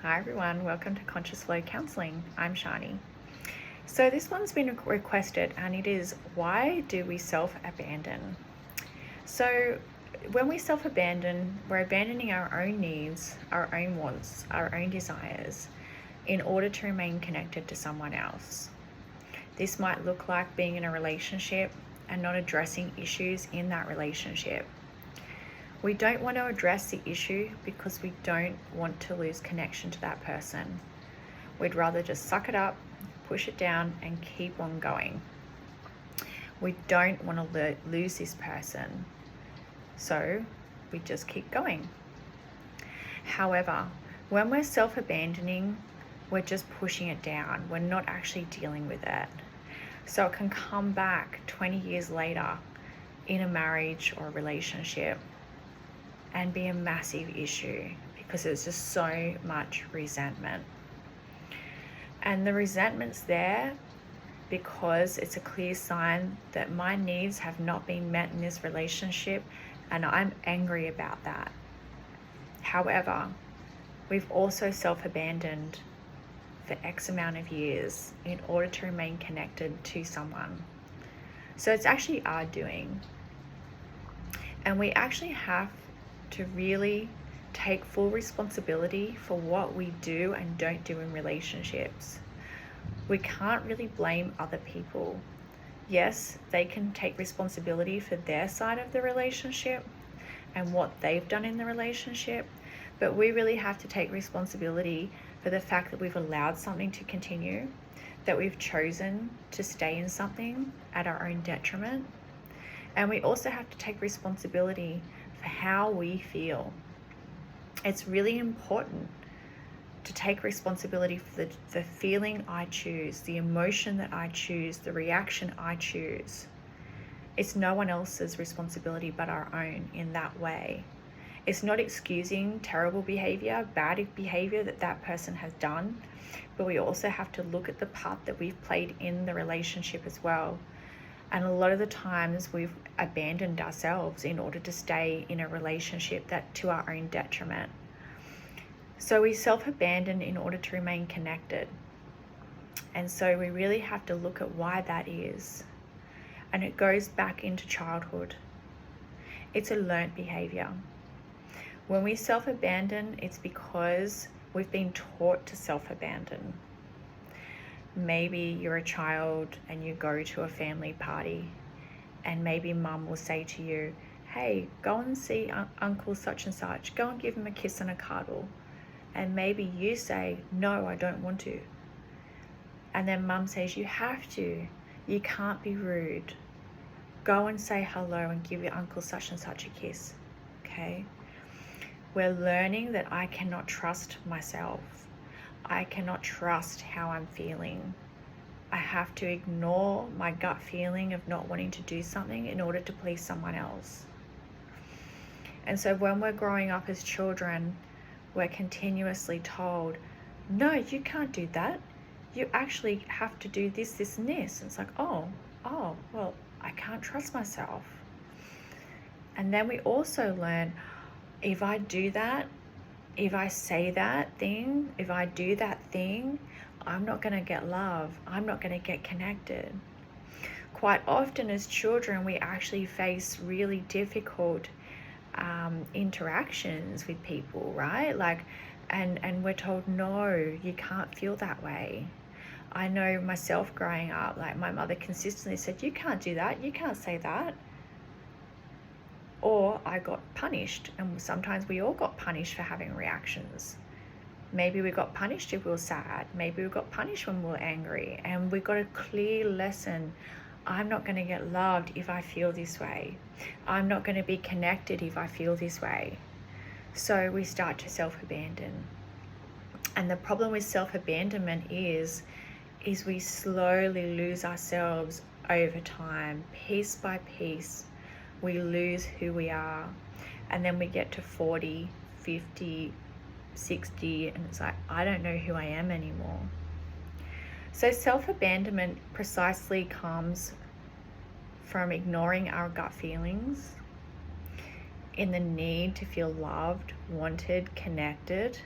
Hi everyone, welcome to Conscious Flow Counseling. I'm Shani. So this one's been requested and it is, why do we self-abandon? So when we self-abandon, we're abandoning our own needs, our own wants, our own desires in order to remain connected to someone else. This might look like being in a relationship and not addressing issues in that relationship. We don't want to address the issue because we don't want to lose connection to that person. We'd rather just suck it up, push it down, and keep on going. We don't want to lose this person, so we just keep going. However, when we're self-abandoning, we're just pushing it down. We're not actually dealing with it. So it can come back 20 years later in a marriage or a relationship and be a massive issue because there's just so much resentment. And the resentment's there because it's a clear sign that my needs have not been met in this relationship and I'm angry about that. However, we've also self-abandoned for X amount of years in order to remain connected to someone. So it's actually our doing. And we actually have to really take full responsibility for what we do and don't do in relationships. We can't really blame other people. Yes, they can take responsibility for their side of the relationship and what they've done in the relationship, but we really have to take responsibility for the fact that we've allowed something to continue, that we've chosen to stay in something at our own detriment. And we also have to take responsibility for how we feel. It's really important to take responsibility for the feeling I choose, the emotion that I choose, the reaction I choose. It's no one else's responsibility but our own in that way. It's not excusing terrible behavior, bad behavior that person has done, but we also have to look at the part that we've played in the relationship as well. And a lot of the times we've abandoned ourselves in order to stay in a relationship that to our own detriment. So we self-abandon in order to remain connected. And so we really have to look at why that is. And it goes back into childhood. It's a learnt behavior. When we self-abandon, it's because we've been taught to self-abandon. Maybe you're a child and you go to a family party and maybe mum will say to you, hey, go and see uncle such and such, go and give him a kiss and a cuddle. And maybe you say, no, I don't want to. And then mum says, you have to, you can't be rude. Go and say hello and give your uncle such and such a kiss, okay? We're learning that I cannot trust myself. I cannot trust how I'm feeling. I have to ignore my gut feeling of not wanting to do something in order to please someone else. And so when we're growing up as children, we're continuously told, no, you can't do that. You actually have to do this, this, and this. And it's like, oh, well, I can't trust myself. And then we also learn, if I do that, if I say that thing, if I do that thing, I'm not going to get love. I'm not going to get connected. Quite often as children, we actually face really difficult interactions with people, right? And we're told, no, you can't feel that way. I know myself growing up, like my mother consistently said, you can't do that. You can't say that. Or I got punished, and sometimes we all got punished for having reactions. Maybe we got punished if we were sad. Maybe we got punished when we were angry, and we got a clear lesson. I'm not going to get loved if I feel this way. I'm not going to be connected if I feel this way. So we start to self-abandon. And the problem with self-abandonment is we slowly lose ourselves over time, piece by piece. We lose who we are, and then we get to 40, 50, 60, and it's like, I don't know who I am anymore. So self-abandonment precisely comes from ignoring our gut feelings in the need to feel loved, wanted, connected,